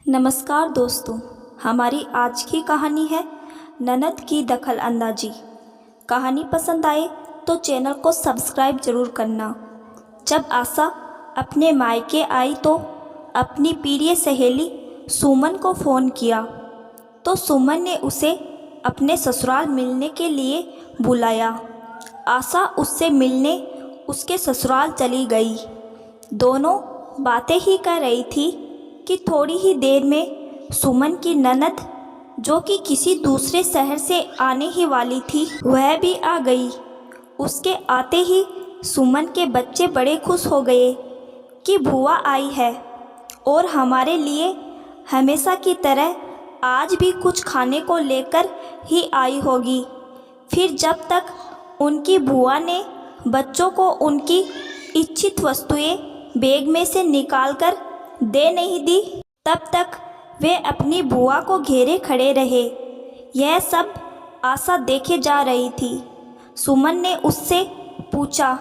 नमस्कार दोस्तों, हमारी आज की कहानी है ननद की दखल अंदाजी। कहानी पसंद आए तो चैनल को सब्सक्राइब जरूर करना। जब आशा अपने मायके आई तो अपनी प्रिय सहेली सुमन को फ़ोन किया तो सुमन ने उसे अपने ससुराल मिलने के लिए बुलाया। आशा उससे मिलने उसके ससुराल चली गई। दोनों बातें ही कर रही थी कि थोड़ी ही देर में सुमन की ननद, जो कि किसी दूसरे शहर से आने ही वाली थी, वह भी आ गई। उसके आते ही सुमन के बच्चे बड़े खुश हो गए कि बुआ आई है और हमारे लिए हमेशा की तरह आज भी कुछ खाने को लेकर ही आई होगी। फिर जब तक उनकी बुआ ने बच्चों को उनकी इच्छित वस्तुएं बैग में से निकालकर दे नहीं दी, तब तक वे अपनी बुआ को घेरे खड़े रहे। यह सब आशा देखे जा रही थी। सुमन ने उससे पूछा,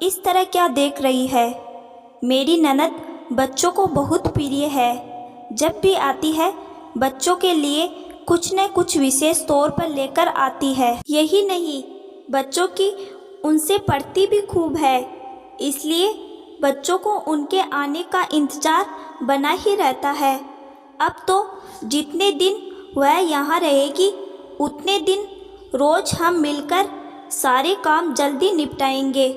इस तरह क्या देख रही है? मेरी ननद बच्चों को बहुत प्रिय है। जब भी आती है बच्चों के लिए कुछ न कुछ विशेष तौर पर लेकर आती है। यही नहीं, बच्चों की उनसे पढ़ती भी खूब है, इसलिए बच्चों को उनके आने का इंतज़ार बना ही रहता है। अब तो जितने दिन वह यहाँ रहेगी उतने दिन रोज़ हम मिलकर सारे काम जल्दी निपटाएंगे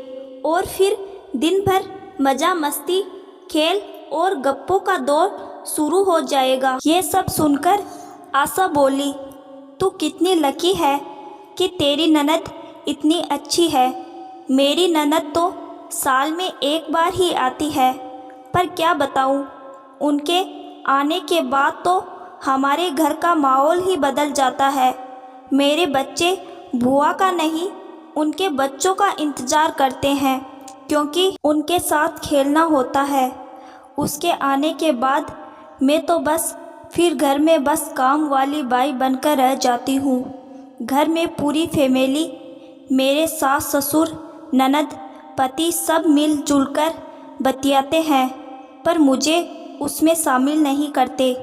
और फिर दिन भर मज़ा मस्ती, खेल और गप्पों का दौर शुरू हो जाएगा। ये सब सुनकर आशा बोली, तू कितनी लकी है कि तेरी ननद इतनी अच्छी है। मेरी ननद तो साल में एक बार ही आती है, पर क्या बताऊं, उनके आने के बाद तो हमारे घर का माहौल ही बदल जाता है। मेरे बच्चे बुआ का नहीं, उनके बच्चों का इंतज़ार करते हैं, क्योंकि उनके साथ खेलना होता है। उसके आने के बाद मैं तो बस फिर घर में बस काम वाली बाई बनकर रह जाती हूँ। घर में पूरी फैमिली, मेरे सास ससुर, ननद, पति सब मिलजुल कर बतियाते हैं, पर मुझे उसमें शामिल नहीं करते।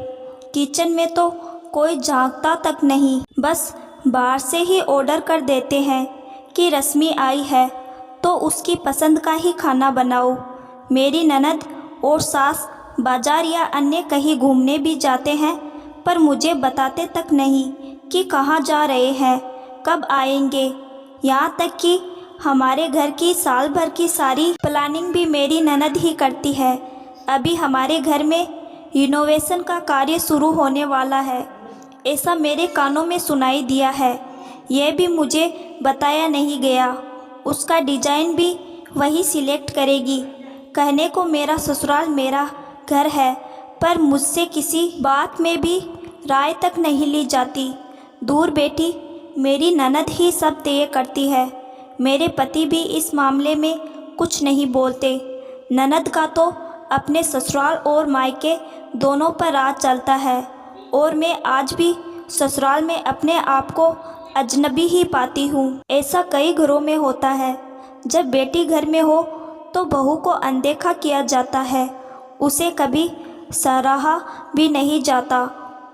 किचन में तो कोई झांकता तक नहीं, बस बाहर से ही ऑर्डर कर देते हैं कि रश्मि आई है तो उसकी पसंद का ही खाना बनाओ। मेरी ननद और सास बाज़ार या अन्य कहीं घूमने भी जाते हैं, पर मुझे बताते तक नहीं कि कहाँ जा रहे हैं, कब आएंगे। यहाँ तक कि हमारे घर की साल भर की सारी प्लानिंग भी मेरी ननद ही करती है। अभी हमारे घर में रिनोवेशन का कार्य शुरू होने वाला है, ऐसा मेरे कानों में सुनाई दिया है। यह भी मुझे बताया नहीं गया। उसका डिज़ाइन भी वही सिलेक्ट करेगी। कहने को मेरा ससुराल मेरा घर है, पर मुझसे किसी बात में भी राय तक नहीं ली जाती। दूर बैठी मेरी ननद ही सब तय करती है। मेरे पति भी इस मामले में कुछ नहीं बोलते। ननद का तो अपने ससुराल और मायके दोनों पर राज चलता है, और मैं आज भी ससुराल में अपने आप को अजनबी ही पाती हूँ। ऐसा कई घरों में होता है। जब बेटी घर में हो तो बहू को अनदेखा किया जाता है, उसे कभी सराहा भी नहीं जाता।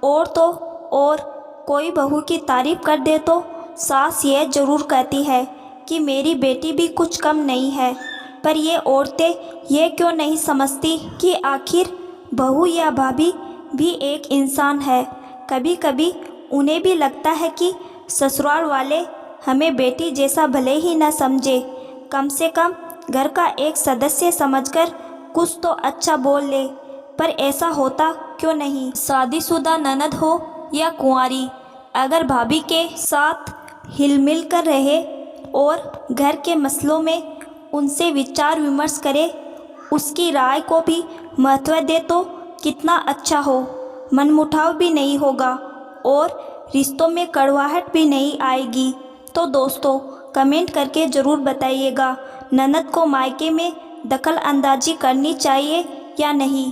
और तो और कोई बहू की तारीफ कर दे तो सास यह ज़रूर कहती है कि मेरी बेटी भी कुछ कम नहीं है। पर ये औरतें ये क्यों नहीं समझती कि आखिर बहू या भाभी भी एक इंसान है। कभी कभी उन्हें भी लगता है कि ससुराल वाले हमें बेटी जैसा भले ही न समझे, कम से कम घर का एक सदस्य समझकर कुछ तो अच्छा बोल ले। पर ऐसा होता क्यों नहीं? शादीशुदा ननद हो या कुंवारी, अगर भाभी के साथ हिल-मिल कर रहे और घर के मसलों में उनसे विचार विमर्श करे, उसकी राय को भी महत्व दे तो कितना अच्छा हो। मनमुटाव भी नहीं होगा और रिश्तों में कड़वाहट भी नहीं आएगी। तो दोस्तों, कमेंट करके ज़रूर बताइएगा, ननद को मायके में दखल अंदाजी करनी चाहिए या नहीं।